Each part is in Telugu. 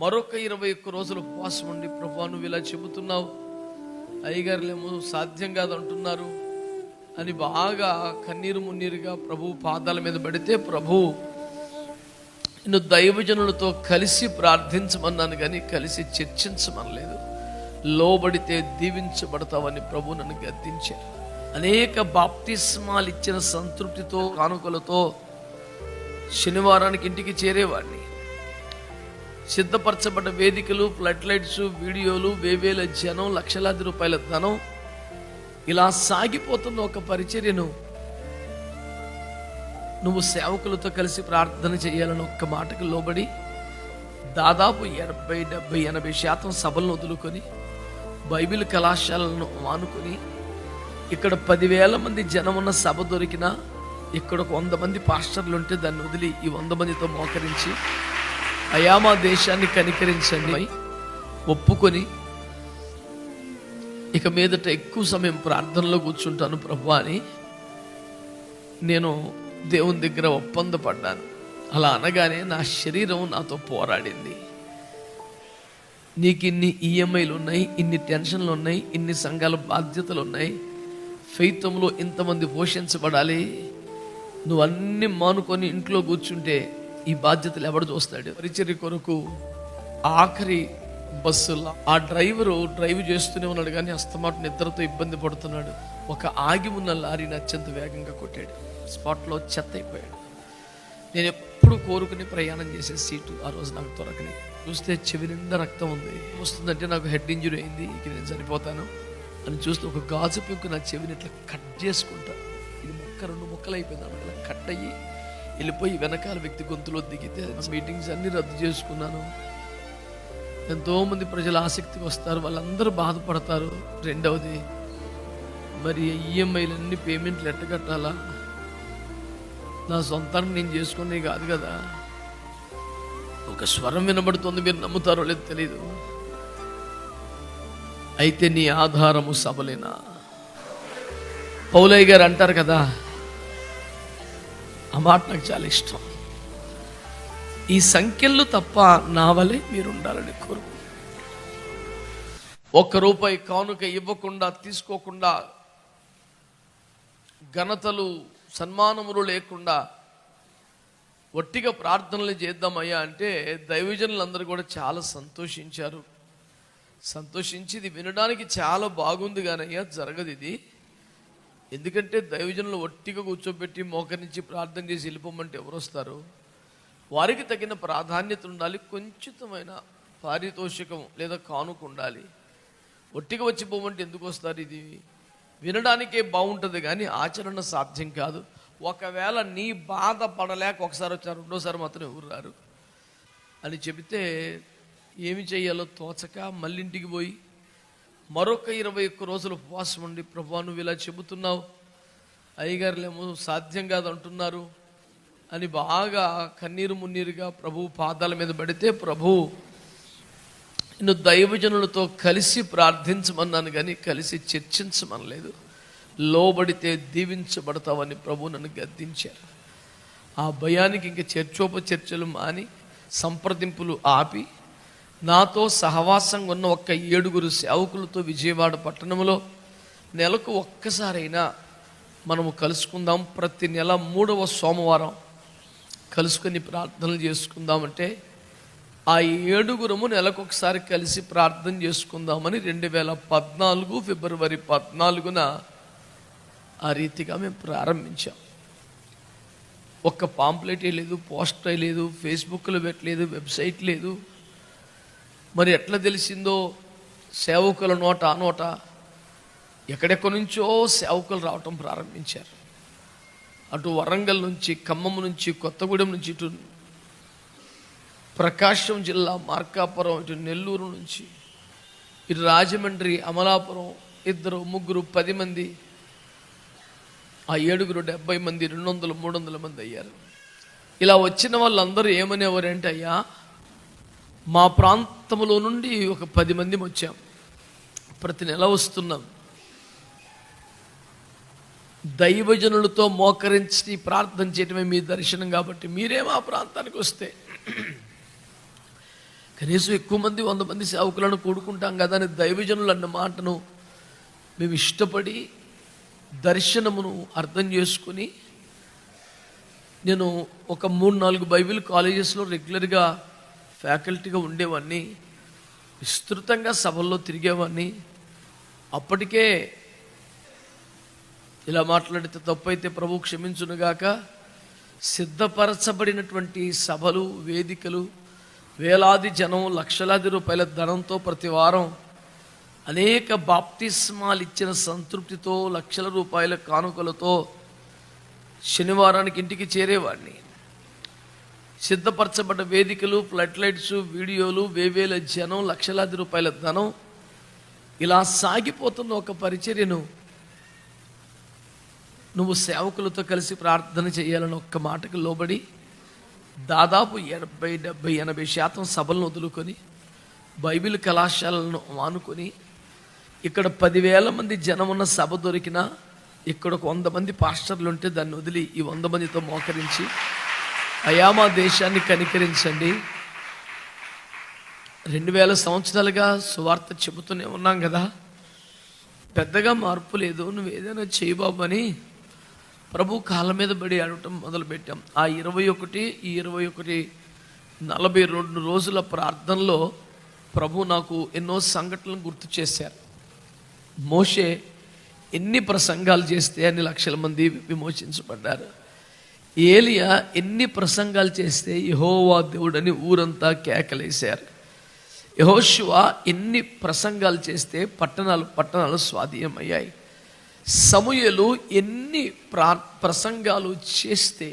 మరొక 21 రోజులు ఉపవాసం ఉండి, ప్రభువా నువ్వు ఇలా చెబుతున్నావు, అయ్యగారులేమో సాధ్యం కాదు అంటున్నారు అని బాగా కన్నీరు మున్నీరుగా ప్రభు పాదాల మీద పడితే, ప్రభు నిన్ను దైవజనులతో కలిసి ప్రార్థించమన్నాను కానీ కలిసి చర్చించమనలేదు. లోబడితే దీవించబడతావని ప్రభు నన్ను గద్దించారు. అనేక బాప్తిస్మాలు ఇచ్చిన సంతృప్తితో, కానుకలతో శనివారానికి ఇంటికి చేరేవాడిని. సిద్ధపరచబడ్డ వేదికలు, ఫ్లడ్ లైట్స్, వీడియోలు, వేవేల జనం, లక్షలాది రూపాయల ధనం, ఇలా సాగిపోతున్న ఒక పరిచర్యను నువ్వు సేవకులతో కలిసి ప్రార్థన చేయాలని ఒక్క మాటకు లోబడి దాదాపు 70, 70, 80% సభలను వదులుకొని బైబిల్ కళాశాలను మానుకొని, ఇక్కడ 10,000 మంది జనం ఉన్న సభ దొరికినా ఇక్కడ ఒక 100 మంది పాస్టర్లు ఉంటే దాన్ని వదిలి ఈ 100 మందితో మోకరించి, అయా మా దేశాన్ని కనికరించండి ఒప్పుకొని, ఇక మీదట ఎక్కువ సమయం ప్రార్థనలో కూర్చుంటాను ప్రభువా అని నేను దేవుని దగ్గర ఒప్పందపడ్డాను. అలా అనగానే నా శరీరం నాతో పోరాడింది. నీకు ఇన్ని ఈఎంఐలు ఉన్నాయి, ఇన్ని టెన్షన్లు ఉన్నాయి, ఇన్ని సంఘాల బాధ్యతలు ఉన్నాయి, ఫెయిత్లో ఇంతమంది పోషించబడాలి, నువ్వు అన్ని మానుకొని ఇంట్లో కూర్చుంటే ఈ బాధ్యతలు ఎవడు చూస్తాడు? పరిచర్య కొరకు ఆఖరి బస్సులో ఆ డ్రైవరు డ్రైవ్ చేస్తూనే ఉన్నాడు కానీ అస్తమాట నిద్రతో ఇబ్బంది పడుతున్నాడు. ఒక ఆగి ఉన్న లారీని అత్యంత వేగంగా కొట్టాడు. స్పాట్లో చెత్త అయిపోయాడు. నేను ఎప్పుడు కోరుకుని ప్రయాణం చేసే సీటు ఆ రోజు నాకు దొరకని. చూస్తే చెవి నిండా రక్తం ఉంది. వస్తుందంటే నాకు హెడ్ ఇంజరీ అయింది, ఇక నేను చనిపోతాను అని చూస్తే ఒక గాజు పెంకు నా చెవిని ఇట్లా కట్ చేసుకుంటా. ఇది ముక్క 2 ముక్కలు అయిపోయింది. అలా కట్ అయ్యి వెళ్ళిపోయి వెనకాల వ్యక్తి గొంతులో దిగితే మీటింగ్స్ అన్నీ రద్దు చేసుకున్నాను. ఎంతోమంది ప్రజలు ఆసక్తికి వస్తారు, వాళ్ళందరూ బాధపడతారు. రెండవది, మరి ఈఎంఐలన్నీ పేమెంట్లు ఎట్ట కట్టాలా? నా సొంతాన్ని నేను చేసుకునే కాదు కదా. ఒక స్వరం వినబడుతుంది, మీరు నమ్ముతారో లేదో తెలీదు. అయితే నీ ఆధారము సబలేనా? పౌలయ్య గారు అంటారు కదా, ఆ మాట నాకు చాలా ఇష్టం. ఈ సంఖ్యలు తప్ప నా వలె మీరు ఉండాలని కోరు. ₹1 కానుక ఇవ్వకుండా, తీసుకోకుండా, ఘనతలు సన్మానములు లేకుండా ఒట్టిగా ప్రార్థనలు చేద్దామయ్యా అంటే దైవజనులందరూ కూడా చాలా సంతోషించారు. సంతోషించి ఇది వినడానికి చాలా బాగుంది కానీ అయ్యా జరగదు ఇది. ఎందుకంటే దైవజనులు ఒట్టిగా కూర్చోబెట్టి మోకరించి ప్రార్థన చేసి వెళ్ళిపోమంటే ఎవరు వస్తారు? వారికి తగిన ప్రాధాన్యత ఉండాలి, కొంచెమైన పారితోషికం లేదా కానుక ఉండాలి. ఒట్టిగా వచ్చి పోమంటే ఎందుకు వస్తారు? ఇది వినడానికే బాగుంటుంది కానీ ఆచరణ సాధ్యం కాదు. ఒకవేళ నీ బాధ పడలేక ఒకసారి వచ్చారు, రెండోసారి మాత్రం ఎవరు రారు అని చెబితే ఏమి చెయ్యాలో తోచక మళ్ళీ ఇంటికి పోయి మరొక 21 రోజులు ఉపవాసం ఉండి, ప్రభువా నువ్వు ఇలా చెబుతున్నావు, అయ్యగారులేమో సాధ్యం కాదు అంటున్నారు అని బాగా కన్నీరు మున్నీరుగా ప్రభు పాదాల మీద పడితే, ప్రభు నిన్ను దైవజనులతో కలిసి ప్రార్థించమన్నాను కానీ కలిసి చర్చించమనలేదు. లోబడితే దీవించబడతావని ప్రభు నన్ను గద్దించారు. ఆ భయానికి ఇంక చర్చోపచర్చలు మాని, సంప్రదింపులు ఆపి, నాతో సహవాసంగా ఉన్న ఒక 7 సేవకులతో విజయవాడ పట్టణంలో నెలకు ఒక్కసారైనా మనము కలుసుకుందాం, ప్రతి నెల 3వ సోమవారం కలుసుకొని ప్రార్థనలు చేసుకుందామంటే ఆ 7 నెలకొకసారి కలిసి ప్రార్థన చేసుకుందామని 2014 ఫిబ్రవరి 14న ఆ రీతిగా మేము ప్రారంభించాం. ఒక్క పాంప్లెట్ లేదు, పోస్టర్ లేదు, ఫేస్బుక్లో పెట్టలేదు, వెబ్సైట్ లేదు. మరి ఎట్లా తెలిసిందో సేవకుల నోట ఆ నోట ఎక్కడెక్కడి నుంచో సేవకులు రావటం ప్రారంభించారు. అటు వరంగల్ నుంచి, ఖమ్మం నుంచి, కొత్తగూడెం నుంచి, ఇటు ప్రకాశం జిల్లా మార్కాపురం, ఇటు నెల్లూరు నుంచి, ఇటు రాజమండ్రి, అమలాపురం 2, 3, 10 మంది, ఆ 7 70 మంది, 200, 300 మంది అయ్యారు. ఇలా వచ్చిన వాళ్ళందరూ ఏమనేవారంటే, అయ్యా మా ప్రాంతంలో నుండి ఒక 10 మంది వచ్చాం, ప్రతి నెల వస్తున్నాం, దైవజనులతో మోకరించి ప్రార్థన చేయటమే మీ దర్శనం కాబట్టి మీరే మా ప్రాంతానికి వస్తే కనీసం ఎక్కువ మంది 100 మంది సేవకులను కూడుకుంటాం కదా అని దైవజనులు అన్న మాటను మేము ఇష్టపడి దర్శనమును అర్థం చేసుకుని, నేను ఒక 3-4 బైబిల్ కాలేజెస్లో రెగ్యులర్గా ఫ్యాకల్టీగా ఉండేవాడిని, విస్తృతంగా సభల్లో తిరిగేవాడిని. అప్పటికే ఇలా మాట్లాడితే తప్పైతే ప్రభు క్షమించునుగాక, సిద్ధపరచబడినటువంటి సభలు, వేదికలు, వేలాది జనం, లక్షలాది రూపాయల ధనంతో ప్రతి వారం అనేక బాప్తిస్మాలు ఇచ్చిన సంతృప్తితో, లక్షల రూపాయల కానుకలతో శనివారానికి ఇంటికి చేరేవాడిని. సిద్ధపరచబడ్డ వేదికలు, ఫ్లడ్ లైట్స్, వీడియోలు, వేవేల జనం, లక్షలాది రూపాయల ధనం, ఇలా సాగిపోతున్న ఒక పరిచర్యను నువ్వు సేవకులతో కలిసి ప్రార్థన చేయాలని ఒక్క మాటకు లోబడి దాదాపు 70-80% సభలను వదులుకొని, బైబిల్ కళాశాలను మానుకొని, ఇక్కడ 10,000 మంది జనం ఉన్న సభ దొరికినా ఇక్కడ ఒక 100 మంది పాస్టర్లు ఉంటే దాన్ని వదిలి ఈ 100 మందితో మోకరించి, అయా మా దేశాన్ని కనికరించండి, 2000 సంవత్సరాలుగా సువార్త చెబుతూనే ఉన్నాం కదా, పెద్దగా మార్పు లేదు, నువ్వు ఏదైనా చేయి బాబు అని ప్రభు కాళ్ళ మీద పడి అడగటం మొదలుపెట్టాం. ఆ 42 రోజుల ప్రార్థనలో ప్రభు నాకు ఎన్నో సంఘటనలు గుర్తు చేశారు. మోషే ఎన్ని ప్రసంగాలు చేస్తే అన్ని లక్షల మంది విమోచించబడ్డారు. ఏలియా ఎన్ని ప్రసంగాలు చేస్తే యెహోవా దేవుడని ఊరంతా కేకలేశారు. యెహోషువ ఎన్ని ప్రసంగాలు చేస్తే పట్టణాలు స్వాధీనమయ్యాయి. సమూయేలు ఎన్ని ప్రసంగాలు చేస్తే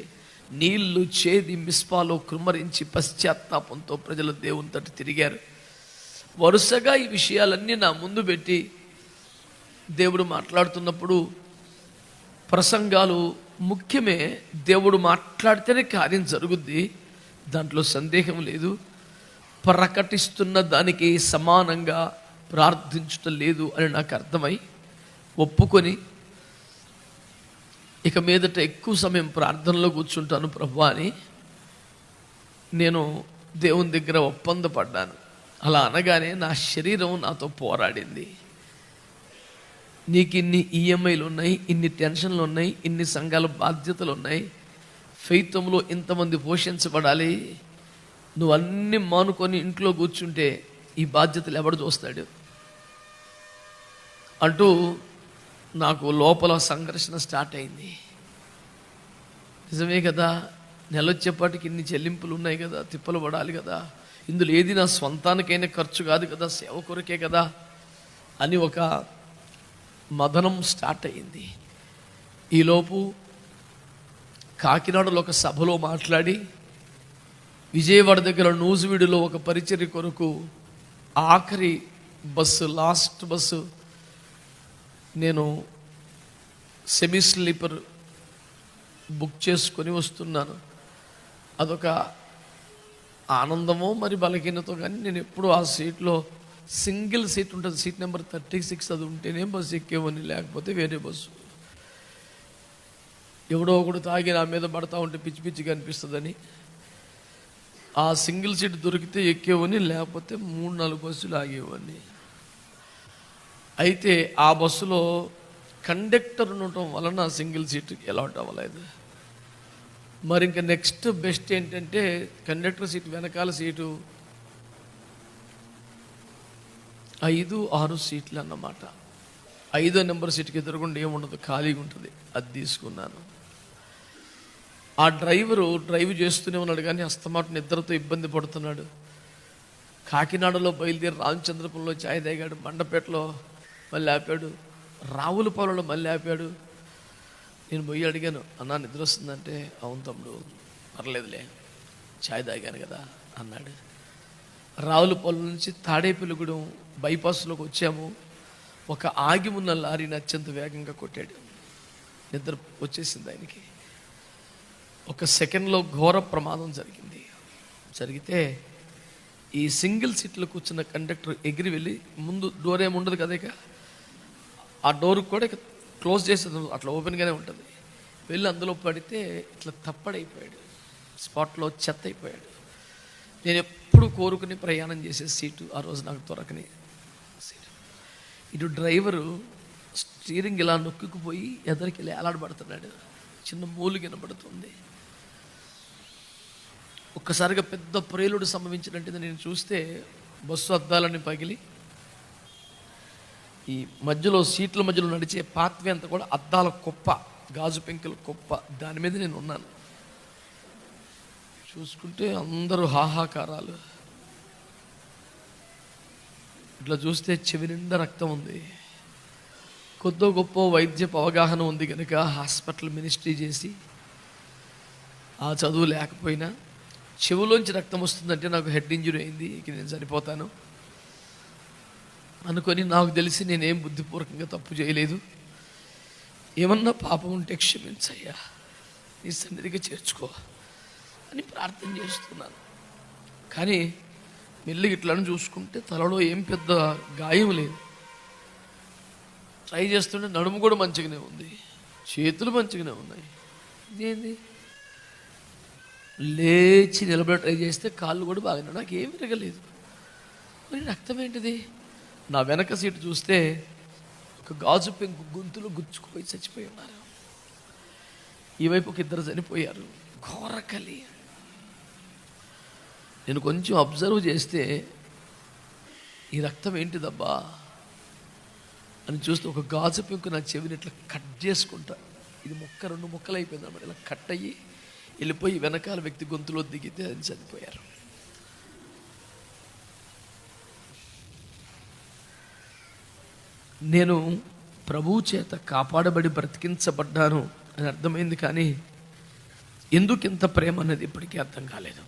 నీళ్లు చేది మిస్పాలో కృమ్మరించి పశ్చాత్తాపంతో ప్రజలు దేవుని తట్టు తిరిగారు. వరుసగా ఈ విషయాలన్నీ నా ముందు పెట్టి దేవుడు మాట్లాడుతున్నప్పుడు, ప్రసంగాలు ముఖ్యమే, దేవుడు మాట్లాడితేనే కార్యం జరుగుద్ది, దాంట్లో సందేహం లేదు. ప్రకటిస్తున్న దానికి సమానంగా ప్రార్థించటం లేదు అని నాకు అర్థమై ఒప్పుకొని, ఇక మీదట ఎక్కువ సమయం ప్రార్థనలో కూర్చుంటాను ప్రభువా అని నేను దేవుని దగ్గర ఒప్పందపడ్డాను. అలా అనగానే నా శరీరం నాతో పోరాడింది. నీకు ఇన్ని ఈఎంఐలు ఉన్నాయి, ఇన్ని టెన్షన్లు ఉన్నాయి, ఇన్ని సంఘాల బాధ్యతలు ఉన్నాయి, ఫెయిత్లో ఇంతమంది పోషించబడాలి, నువ్వు అన్నీ మానుకొని ఇంట్లో కూర్చుంటే ఈ బాధ్యతలు ఎవడు చూస్తాడు అంటూ నాకు లోపల సంఘర్షణ స్టార్ట్ అయింది. నిజమే కదా, నెలొచ్చేపాటికి ఇన్ని చెల్లింపులు ఉన్నాయి కదా, తిప్పలు పడాలి కదా, ఇందులో ఏది నా స్వంతానికైనా ఖర్చు కాదు కదా, సేవ కొరకే కదా అని ఒక మదనం స్టార్ట్ అయింది. ఈలోపు కాకినాడలో ఒక సభలో మాట్లాడి, విజయవాడ దగ్గర నూజివీడులో ఒక పరిచర్య కొరకు ఆఖరి బస్సు, లాస్ట్ బస్సు, నేను సెమీ స్లీపర్ బుక్ చేసుకొని వస్తున్నాను. అదొక ఆనందమో మరి బలహీనతో, కానీ నేను ఎప్పుడు ఆ సీట్లో సింగిల్ సీట్ ఉంటుంది, సీట్ నెంబర్ 36, అది ఉంటేనే బస్సు ఎక్కేవని, లేకపోతే వేరే బస్సు. ఎవడో ఒకడు తాగి నా మీద పడతా ఉంటే పిచ్చి పిచ్చిగా అనిపిస్తుందని ఆ సింగిల్ సీట్ దొరికితే ఎక్కేవని, లేకపోతే 3-4 బస్సులు ఆగేవని. అయితే ఆ బస్సులో కండక్టర్ ఉండటం వలన సింగిల్ సీట్ అలాట్ అవ్వలేదు. మరి ఇంకా నెక్స్ట్ బెస్ట్ ఏంటంటే కండక్టర్ సీట్ వెనకాల సీటు 5-6 సీట్లు అన్నమాట. 5వ నెంబర్ సీట్కి ఎదురుగుండా ఏముండదు, ఖాళీగా ఉంటుంది, అది తీసుకున్నాను. ఆ డ్రైవ్ చేస్తూనే ఉన్నాడు, కానీ అస్తమాట నిద్రతో ఇబ్బంది పడుతున్నాడు. కాకినాడలో బయలుదేరి రామచంద్రపురంలో ఛాయ్ తాగాడు, మండపేటలో మళ్ళీ ఆపాడు, రావులపాలెంలో మళ్ళీ ఆపాడు. నేను పోయి అడిగాను, అన్నా నిద్ర వస్తుందంటే, అవును తమ్ముడు పర్లేదులే ఛాయ్ తాగాను కదా అన్నాడు. రావులపాలెం నుంచి తాడేపల్లిగూడెం బైపాస్లోకి వచ్చాము. ఒక ఆగి ఉన్న లారీని అత్యంత వేగంగా కొట్టాడు, నిద్ర వచ్చేసింది ఆయనకి. ఒక సెకండ్లో ఘోర ప్రమాదం జరిగితే ఈ సింగిల్ సీట్లో కూర్చున్న కండక్టర్ ఎగిరి వెళ్ళి, ముందు డోర్ ఏముండదు కదా, ఇక ఆ డోర్ కూడా ఇక క్లోజ్ చేసేది అట్లా ఓపెన్గానే ఉంటుంది, వెళ్ళి అందులో పడితే ఇట్లా తప్పడైపోయాడు, స్పాట్లో చెత్త అయిపోయాడు. నేను ఎప్పుడు ఎప్పుడు కోరుకుని ప్రయాణం చేసే సీటు ఆ రోజు నాకు దొరకని సీటు. ఇటు డ్రైవరు స్టీరింగ్ ఇలా నొక్కుకుపోయి ఎదరికి వెళ్ళి ఏలాడబడుతున్నాడు. చిన్న మూలు వినబడుతుంది. ఒక్కసారిగా పెద్ద ప్రేలుడు సంభవించినట్టు నేను చూస్తే బస్సు అద్దాలని పగిలి ఈ మధ్యలో సీట్ల మధ్యలో నడిచే పాత్వే అంతా కూడా అద్దాల కుప్ప, గాజు పెంకుల కుప్ప, దాని మీద నేను ఉన్నాను. చూసుకుంటే అందరూ హాహాకారాలు. ఇట్లా చూస్తే చెవి నిండా రక్తం ఉంది. కొద్దో గొప్ప వైద్యపు అవగాహన ఉంది కనుక హాస్పిటల్ మినిస్ట్రీ చేసి, ఆ చదువు లేకపోయినా చెవులోంచి రక్తం వస్తుందంటే నాకు హెడ్ ఇంజరీ అయింది, ఇక నేను చనిపోతాను అనుకొని, నాకు తెలిసి నేనేం బుద్ధిపూర్వకంగా తప్పు చేయలేదు, ఏమన్నా పాపం ఉంటే క్షమించయ్యా, నీ సన్నిధిగా చేర్చుకో అని ప్రార్థన చేస్తున్నాను. కానీ మెల్లిగా ఇట్లని చూసుకుంటే తలలో ఏం పెద్ద గాయం లేదు. ట్రై చేస్తుంటే నడుము కూడా మంచిగానే ఉంది, చేతులు మంచిగానే ఉన్నాయి. ఇదేంది? లేచి నిలబడి ట్రై చేస్తే కాళ్ళు కూడా బాగానే, నాకు ఏం విరగలేదు. మరి రక్తం ఏంటిది? నా వెనక సీటు చూస్తే ఒక గాజు పెంకు గొంతులు గుచ్చుకుపోయి చచ్చిపోయి ఉన్నారు. ఈ వైపు ఒక ఇద్దరు చనిపోయారు. ఘోరకలి. నేను కొంచెం అబ్జర్వ్ చేస్తే ఈ రక్తం ఏంటిదబ్బా అని చూస్తే ఒక గాజు పెంకు నా చెవిని ఇట్లా కట్ చేసుకుంటా, ఇది ముక్క 2 ముక్కలు అయిపోయింది అన్నమాట. ఇలా కట్ అయ్యి వెళ్ళిపోయి వెనకాల వ్యక్తి గొంతులో దిగితే అని చనిపోయారు. నేను ప్రభువు చేత కాపాడబడి బ్రతికించబడ్డాను అని అర్థమైంది, కానీ ఎందుకు ఇంత ప్రేమ అనేది ఇప్పటికీ అర్థం కాలేదు.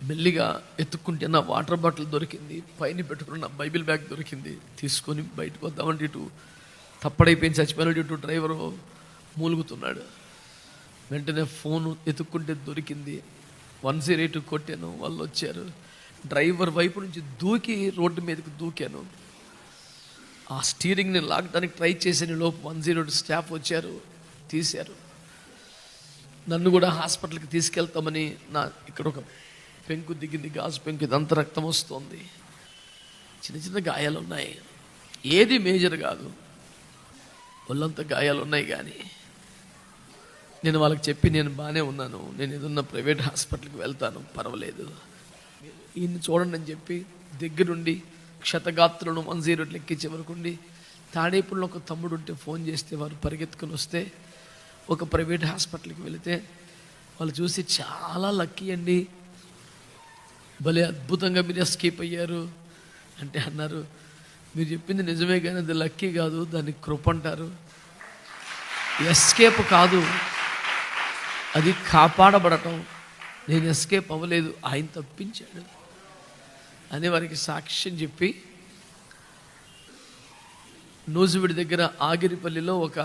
మెల్లిగా ఎత్తుక్కుంటే నా వాటర్ బాటిల్ దొరికింది, పైన పెట్టుకున్న నా బైబిల్ బ్యాగ్ దొరికింది. తీసుకొని బయటకు వద్దామంటే ఇటు తప్పడైపోయింది, చచ్చిపోయినాడు. ఇటు డ్రైవరు మూలుగుతున్నాడు. వెంటనే ఫోను ఎత్తుక్కుంటే దొరికింది. 108 కొట్టాను, వాళ్ళు వచ్చారు. డ్రైవర్ వైపు నుంచి దూకి రోడ్డు మీదకి దూకాను. ఆ స్టీరింగ్ని లాగడానికి ట్రై చేసిన లోపు 108 స్టాఫ్ వచ్చారు, తీశారు. నన్ను కూడా హాస్పిటల్కి తీసుకెళ్తామని, నా ఇక్కడ ఒక పెంకు దిగింది, గాజు పెంకు, ఇదంతా రక్తం వస్తుంది. చిన్న చిన్న గాయాలు ఉన్నాయి, ఏది మేజర్ కాదు, ఒళ్ళంతా గాయాలు ఉన్నాయి. కానీ నేను వాళ్ళకి చెప్పి నేను బాగానే ఉన్నాను, నేను ఏదన్నా ప్రైవేట్ హాస్పిటల్కి వెళ్తాను, పర్వాలేదు, ఈయన్ని చూడండి అని చెప్పి దగ్గరుండి క్షతగాత్రులను 108 ఎక్కించే వరకు ఉండి, తాడేపుల్లో ఒక తమ్ముడు ఉంటే ఫోన్ చేస్తే వారు పరిగెత్తుకుని వస్తే ఒక ప్రైవేట్ హాస్పిటల్కి వెళితే వాళ్ళు చూసి చాలా లక్కీ అండి, భలే అద్భుతంగా మీరు ఎస్కేప్ అయ్యారు అంటే అన్నారు, మీరు చెప్పింది నిజమే కానీ అది లక్కీ కాదు, దాన్ని కృప అంటారు. ఎస్కేప్ కాదు, అది కాపాడబడటం. నేను ఎస్కేప్ అవ్వలేదు, ఆయన తప్పించాడు అని వారికి సాక్ష్యం చెప్పి, నూజివీడి దగ్గర ఆగిరిపల్లిలో ఒక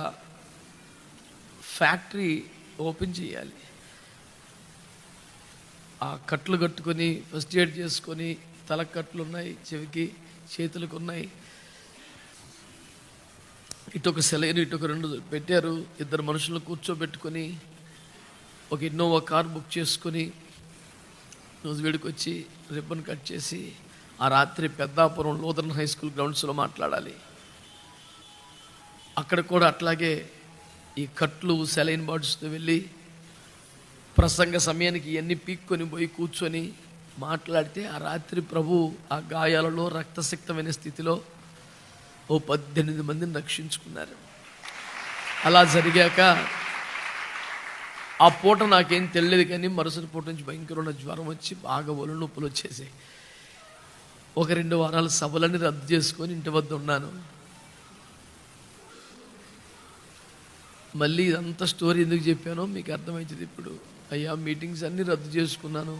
ఫ్యాక్టరీ ఓపెన్ చేయాలి. ఆ కట్లు కట్టుకొని ఫస్ట్ ఎయిడ్ చేసుకొని, తలకట్లు ఉన్నాయి, చెవికి చేతులకు ఉన్నాయి, ఇటు ఒక సెలైన్ ఇటు ఒక 2 పెట్టారు. 2 మనుషులను కూర్చోబెట్టుకొని ఒక ఇన్నోవా కార్ బుక్ చేసుకొని నూజివీడికి వచ్చి రిబ్బన్ కట్ చేసి ఆ రాత్రి పెద్దాపురం లూథరన్ హై స్కూల్ గ్రౌండ్స్లో మాట్లాడాలి. అక్కడ కూడా అట్లాగే ఈ కట్లు సెలైన్ బార్డ్స్తో వెళ్ళి ప్రసంగ సమయానికి ఇవన్నీ పీక్కొని పోయి కూర్చొని మాట్లాడితే ఆ రాత్రి ప్రభు ఆ గాయాలలో రక్తసిక్తమైన స్థితిలో 18 మందిని రక్షించుకున్నారు. అలా జరిగాక ఆ పూట నాకేం తెలియదు, కానీ మరుసటి పూట నుంచి భయంకరమైన జ్వరం వచ్చి బాగా ఒళ్ళు నొప్పులు వచ్చేసి 1-2 వారాలు సభలన్నీ రద్దు చేసుకొని ఇంటి వద్ద ఉన్నాను. మళ్ళీ ఇదంతా స్టోరీ ఎందుకు చెప్పానో మీకు అర్థమవుతుంది ఇప్పుడు. అయ్యా, మీటింగ్స్ అన్నీ రద్దు చేసుకున్నాను,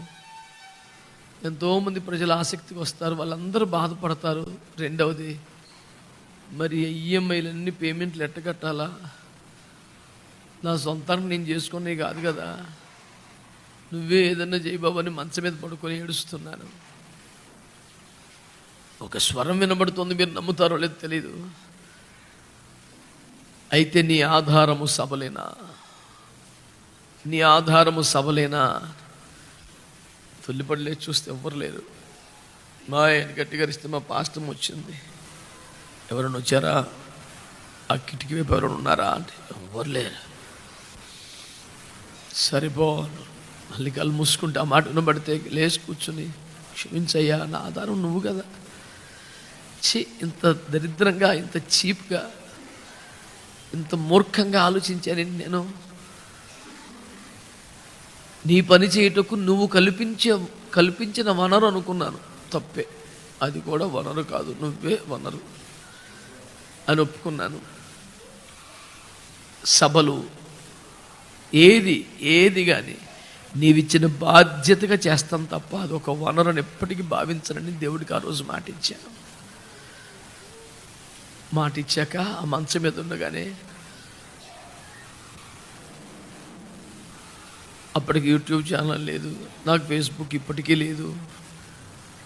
ఎంతోమంది ప్రజలు ఆసక్తికి వస్తారు, వాళ్ళందరూ బాధపడతారు. రెండవది, మరి ఈఎంఐలన్నీ పేమెంట్లు ఎట్ట కట్టాలా? నా సొంతానికి నేను చేసుకునే కాదు కదా, నువ్వే ఏదన్నా చేయబాబు అని మంచం మీద పడుకొని ఏడుస్తున్నాను. ఒక స్వరం వినబడుతుంది, మీరు నమ్ముతారో లేదో తెలీదు. అయితే నీ ఆధారము సబలేనా? నీ ఆధారము సబలేనా? తొల్లిపడలేదు, చూస్తే ఎవ్వరు లేరు. మా ఆయన గట్టిగా ఇస్తే మా పాస్టమ్ వచ్చింది. ఎవరైనా వచ్చారా? ఆ కిటికీ వైపు ఎవరైనా ఉన్నారా అంటే ఎవ్వరు లేరు. సరిపో మళ్ళీ కళ్ళు మూసుకుంటే ఆ మాట వినబడితే లేచి కూర్చుని, క్షమించయ్యా, నా ఆధారం నువ్వు కదా. ఇంత దరిద్రంగా, ఇంత చీప్గా, ఇంత మూర్ఖంగా ఆలోచించాను నేను. నీ పని చేయుటకు నువ్వు కల్పించిన వనరు అనుకున్నాను. తప్పే, అది కూడా వనరు కాదు, నువ్వే వనరు అని ఒప్పుకున్నాను. సభలు ఏది కానీ నీవిచ్చిన బాధ్యతగా చేస్తాను తప్ప అదొక వనరుని ఎప్పటికీ భావించనని దేవుడికి ఆ రోజు మాటిచ్చాను. మాటిచ్చాక ఆ మంచం మీద ఉండగానే అప్పటికి యూట్యూబ్ ఛానల్ లేదు, నాకు ఫేస్బుక్ ఇప్పటికీ లేదు.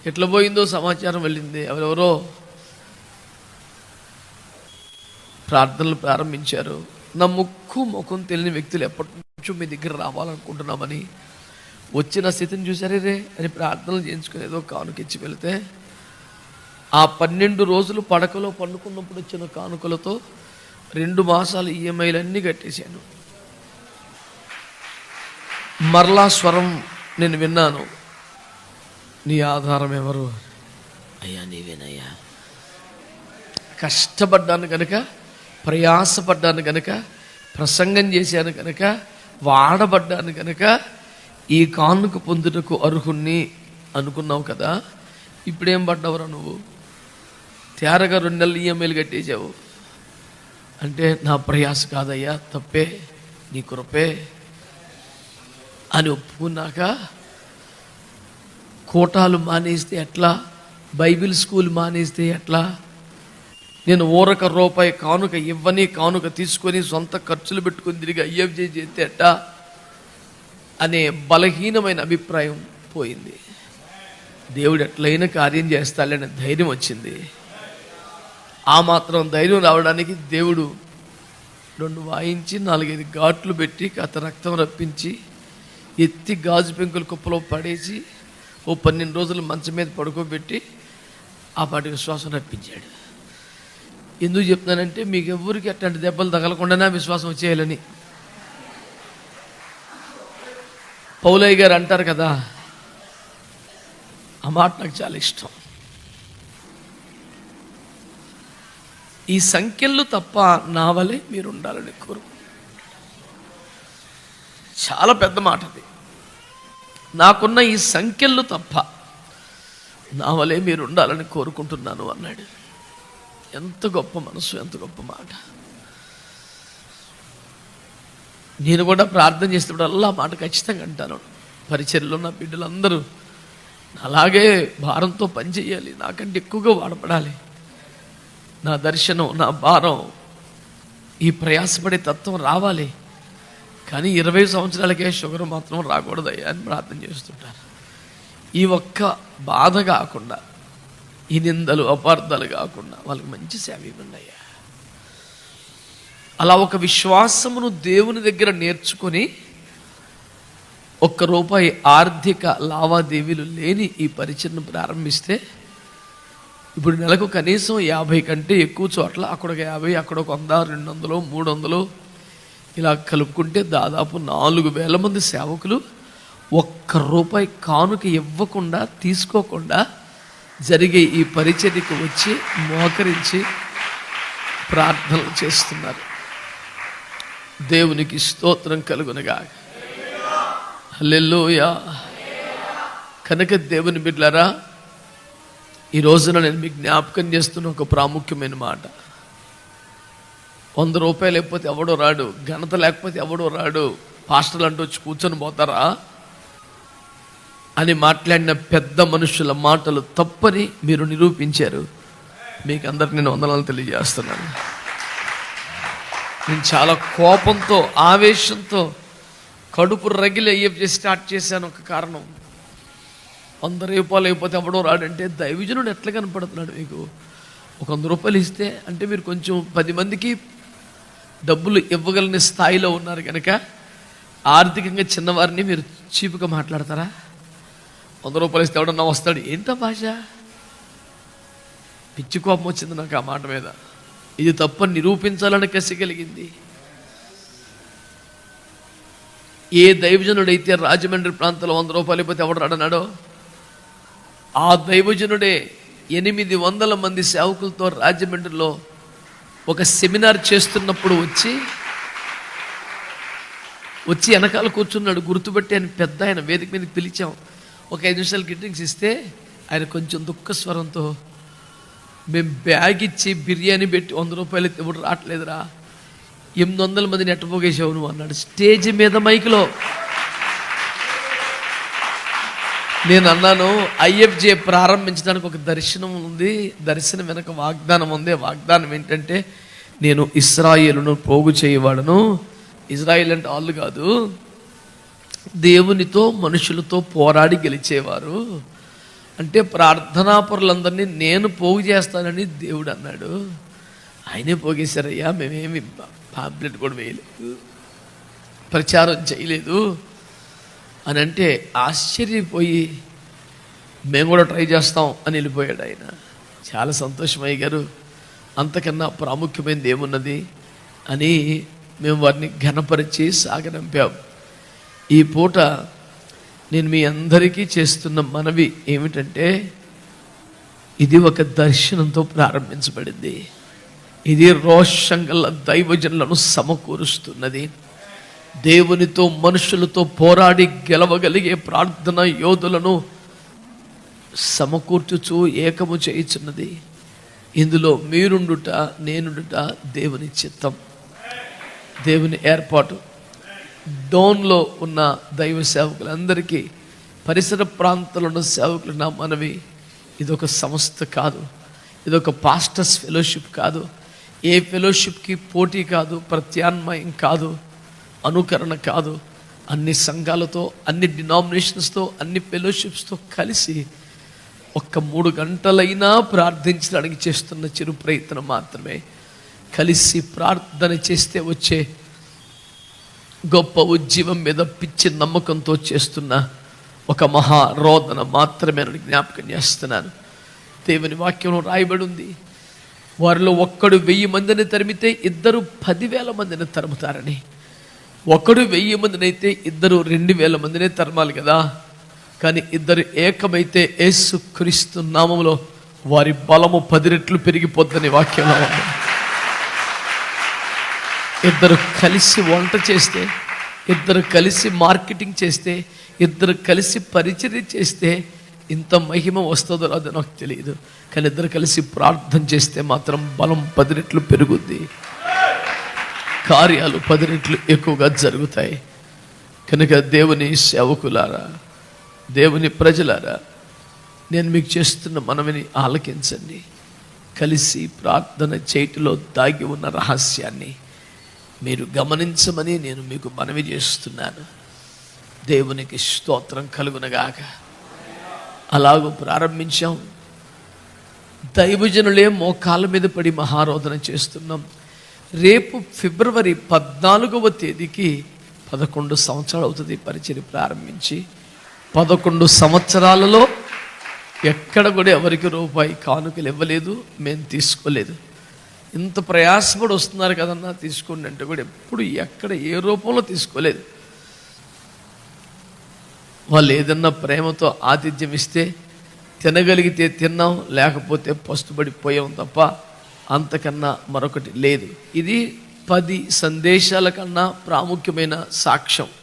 ఎట్లా పోయిందో సమాచారం వెళ్ళింది. ఎవరెవరో ప్రార్థనలు ప్రారంభించారు. నా ముఖం తెలియని వ్యక్తులు ఎప్పటి నుంచో మీ దగ్గర రావాలనుకుంటున్నామని వచ్చిన స్థితిని చూసారే రే అని ప్రార్థనలు చేయించుకుని ఏదో కానుకిచ్చి వెళితే ఆ 12 రోజులు పడకలో పండుకున్నప్పుడు వచ్చిన కానుకలతో 2 మాసాలు ఈఎంఐలన్నీ కట్టేశాను. మరలా స్వరం నేను విన్నాను, నీ ఆధారం ఎవరు? అయ్యా నీవేనయ్యా. కష్టపడ్డాను కనుక, ప్రయాసపడ్డాను కనుక, ప్రసంగం చేశాను కనుక, వాడబడ్డాను కనుక ఈ కానుక పొందుటకు అర్హుణ్ణి అనుకున్నావు కదా. ఇప్పుడేం పడ్డావురా నువ్వు? తేరగా 2 నెలలు ఈఎంఐలు కట్టేసావు అంటే నా ప్రయాస కాదయ్యా, తప్పే, నీ కృపే అని ఒప్పుకున్నాక కోటాలు మానేస్తే ఎట్లా, బైబిల్ స్కూల్ మానేస్తే ఎట్లా, నేను ఊరక రూపాయి కానుక ఇవ్వని, కానుక తీసుకొని సొంత ఖర్చులు పెట్టుకొని తిరిగి అయ్యే చేస్తే ఎట్టా అనే బలహీనమైన అభిప్రాయం పోయింది. దేవుడు ఎట్లయినా కార్యం చేస్తాడనే ధైర్యం వచ్చింది. ఆ మాత్రం ధైర్యం రావడానికి దేవుడు 2 వాయించి 4-5 ఘాట్లు పెట్టి కథ రక్తం రప్పించి ఎత్తి గాజు పెంకుల కుప్పలో పడేసి ఓ 12 రోజులు మంచం మీద పడుకోబెట్టి ఆ పాటి విశ్వాసం రప్పించాడు. ఎందుకు చెప్తున్నానంటే మీకు ఎవరికి అట్లాంటి దెబ్బలు తగలకుండానే విశ్వాసం వచ్చేయాలని. పౌలయ్య గారు అంటారు కదా, ఆ మాట నాకు చాలా ఇష్టం. ఈ సంఖ్యలు తప్ప నా వలె మీరు ఉండాలని కోరుకుంటున్నాను. చాలా పెద్ద మాట అది. నాకున్న ఈ సంఖ్యలు తప్ప నా వలె మీరు ఉండాలని కోరుకుంటున్నాను అన్నాడు. ఎంత గొప్ప మనసు, ఎంత గొప్ప మాట. నేను కూడా ప్రార్థన చేసేటప్పుడల్లా మాట ఖచ్చితంగా అంటాను. పరిచర్యలో నా బిడ్డలందరూ అలాగే భారంతో పనిచేయాలి, నాకంటే ఎక్కువగా వాడపడాలి. నా దర్శనం, నా భారం, ఈ ప్రయాసపడే తత్వం రావాలి. కానీ 20 సంవత్సరాలకే షుగర్ మాత్రం రాకూడదయ్యా అని ప్రార్థన చేస్తుంటారు. ఈ ఒక్క బాధ కాకుండా, ఈ నిందలు అపార్థాలు కాకుండా వాళ్ళకి మంచి సేవ ఇవ్వండి అయ్యా. అలా ఒక విశ్వాసమును దేవుని దగ్గర నేర్చుకొని ₹1 ఆర్థిక లావాదేవీలు లేని ఈ పరిచయను ప్రారంభిస్తే ఇప్పుడు నెలకు కనీసం 50 కంటే ఎక్కువ చోట్ల అక్కడ 50, అక్కడ 100, 200, 300 ఇలా కలుపుకుంటే దాదాపు 4,000 మంది సేవకులు ₹1 కానుక ఇవ్వకుండా, తీసుకోకుండా జరిగే ఈ పరిచర్యకు వచ్చి మోకరించి ప్రార్థనలు చేస్తున్నారు. దేవునికి స్తోత్రం కలుగునుగాక. హల్లెలూయా. కనుక దేవుని బిడ్డలారా, ఈ రోజున నేను మీకు జ్ఞాపకం చేస్తున్న ఒక ప్రాముఖ్యమైన మాట. ₹100 లేకపోతే ఎవడో రాడు, ఘనత లేకపోతే ఎవడో రాడు, పాస్టర్లు అంటూ వచ్చి కూర్చొని పోతారా అని మాట్లాడిన పెద్ద మనుషుల మాటలు తప్పని మీరు నిరూపించారు. మీకు అందరికి నేను వందనాలు తెలియజేస్తున్నాను. నేను చాలా కోపంతో, ఆవేశంతో, కడుపు రగిలి అయ్యే స్టార్ట్ చేశాను. ఒక కారణం, ₹100 అయిపోతే ఎవడో రాడంటే దైవజనుడు ఎట్లా కనపడుతున్నాడు మీకు? ₹100 ఇస్తే అంటే మీరు కొంచెం 10 మందికి డబ్బులు ఇవ్వగలిగిన స్థాయిలో ఉన్నారు కనుక ఆర్థికంగా చిన్నవారిని మీరు చీపుగా మాట్లాడతారా? 100 ఇస్తే ఎవడన్నా వస్తాడు. ఏంటా భాష? పిచ్చి కోపం వచ్చింది నాకు ఆ మాట మీద. ఇది తప్పని నిరూపించాలని కసి కలిగింది. ఏ దైవజనుడైతే రాజమండ్రి ప్రాంతంలో 100 ఇవ్వతే ఎవడు రాడన్నాడో, ఆ దైవజనుడే 800 మంది సేవకులతో రాజమండ్రిలో ఒక సెమినార్ చేస్తున్నప్పుడు వచ్చి వెనకాల కూర్చున్నాడు. గుర్తుపెట్టి ఆయన పెద్ద ఆయన వేదిక మీదకి పిలిచాం. ఒక 5 నిమిషాలు గిట్టింగ్స్ ఇస్తే ఆయన కొంచెం దుఃఖ స్వరంతో, మేము బ్యాగ్ ఇచ్చి బిర్యానీ పెట్టి 100 ఎవడు రావట్లేదురా, 800 మందిని ఎట్టపోగేసావు నువ్వు అన్నాడు స్టేజ్ మీద మైక్లో. నేను అన్నాను, ఐఎఫ్జే ప్రారంభించడానికి ఒక దర్శనం ఉంది, దర్శనం వెనక వాగ్దానం ఉంది. వాగ్దానం ఏంటంటే, నేను ఇశ్రాయేలును పోగు చేయవాడను. ఇజ్రాయేల్ అంటే వాళ్ళు కాదు, దేవునితో మనుషులతో పోరాడి గెలిచేవారు. అంటే ప్రార్థనాపరులందరినీ నేను పోగు చేస్తానని దేవుడు అన్నాడు. ఆయనే పోగేశారయ్యా, మేమేమి పాంప్లెట్ కూడా వేయలేదు, ప్రచారం చేయలేదు అని అంటే ఆశ్చర్యపోయి మేము కూడా ట్రై చేస్తాం అని వెళ్ళిపోయాడు ఆయన. చాలా సంతోషం అయ్యారు. అంతకన్నా ప్రాముఖ్యమైనది ఏమున్నది అని మేము వారిని ఘనపరిచి సాగనంపాం. ఈ పూట నేను మీ అందరికీ చేస్తున్న మనవి ఏమిటంటే, ఇది ఒక దర్శనంతో ప్రారంభించబడింది. ఇది రోషంగల దైవజనులను సమకూరుస్తున్నది. దేవునితో మనుషులతో పోరాడి గెలవగలిగే ప్రార్థన యోధులను సమకూర్చుచు ఏకము చేయుచున్నది. ఇందులో మీరుండుట నేనుండుట దేవుని చిత్తం, దేవుని ఏర్పాటు. డోన్లో ఉన్న దైవ సేవకులందరికీ, పరిసర ప్రాంతాల్లో ఉన్న సేవకులు నా మనవి, ఇదొక సంస్థ కాదు, ఇదొక పాస్టర్స్ ఫెలోషిప్ కాదు, ఏ ఫెలోషిప్కి పోటీ కాదు, ప్రత్యామ్నాయం కాదు, అనుకరణ కాదు. అన్ని సంఘాలతో, అన్ని డినామినేషన్స్తో, అన్ని ఫెలోషిప్స్తో కలిసి 3 గంటలైనా ప్రార్థించడానికి చేస్తున్న చిరు ప్రయత్నం మాత్రమే. కలిసి ప్రార్థన చేస్తే వచ్చే గొప్ప ఉజ్జీవం మీద పిచ్చి నమ్మకంతో చేస్తున్న ఒక మహారోదన మాత్రమే అని జ్ఞాపకం చేస్తున్నాను. దేవుని వాక్యంలో రాయబడి ఉంది, వారిలో ఒక్కడు 1000 మందిని తరిమితే ఇద్దరు 10,000 మందిని తరుముతారని. ఒకడు 1000 మందినైతే ఇద్దరు 2,000 మందినే తరమాలి కదా. కానీ ఇద్దరు ఏకమైతే యేసుక్రీస్తు నామములో వారి బలము 10 రెట్లు పెరిగిపోద్దని వాక్యంలో ఉంది. ఇద్దరు కలిసి వంట చేస్తే, ఇద్దరు కలిసి మార్కెటింగ్ చేస్తే, ఇద్దరు కలిసి పరిచర్య చేస్తే ఇంత మహిమ వస్తుందో రాదో నాకు తెలియదు. కానీ ఇద్దరు కలిసి ప్రార్థన చేస్తే మాత్రం బలం 10 రెట్లు పెరుగుద్ది, కార్యాలు 10 రెట్లు ఎక్కువగా జరుగుతాయి. కనుక దేవుని సేవకులారా, దేవుని ప్రజలారా, నేను మీకు చేస్తున్న మనవిని ఆలకించండి. కలిసి ప్రార్థన చేయటిలో దాగి ఉన్న రహస్యాన్ని మీరు గమనించమని నేను మీకు మనవి చేస్తున్నాను. దేవునికి స్తోత్రం కలుగునగాక. అలాగూ ప్రారంభించాం. దైవజనులే మోకాళ్ళ మీద పడి మహారోధన చేస్తున్నాం. రేపు ఫిబ్రవరి 14వ తేదీకి 11 సంవత్సరాలు అవుతుంది పరిచర్య ప్రారంభించి. 11 సంవత్సరాలలో ఎక్కడ కూడా ఎవరికి రూపాయి కానుకలు ఇవ్వలేదు, మేము తీసుకోలేదు. ఇంత ప్రయాసపడి వస్తున్నారు కదన్నా తీసుకోండి అంటే కూడా ఎప్పుడు ఎక్కడ ఏ రూపంలో తీసుకోలేదు. వాళ్ళు ఏదన్నా ప్రేమతో ఆతిథ్యం ఇస్తే తినగలిగితే తిన్నాం, లేకపోతే పస్తుబడిపోయాం తప్ప అంతకన్నా మరొకటి లేదు. ఇది 10 సందేశాల కన్నా ప్రాముఖ్యమైన సాక్ష్యం.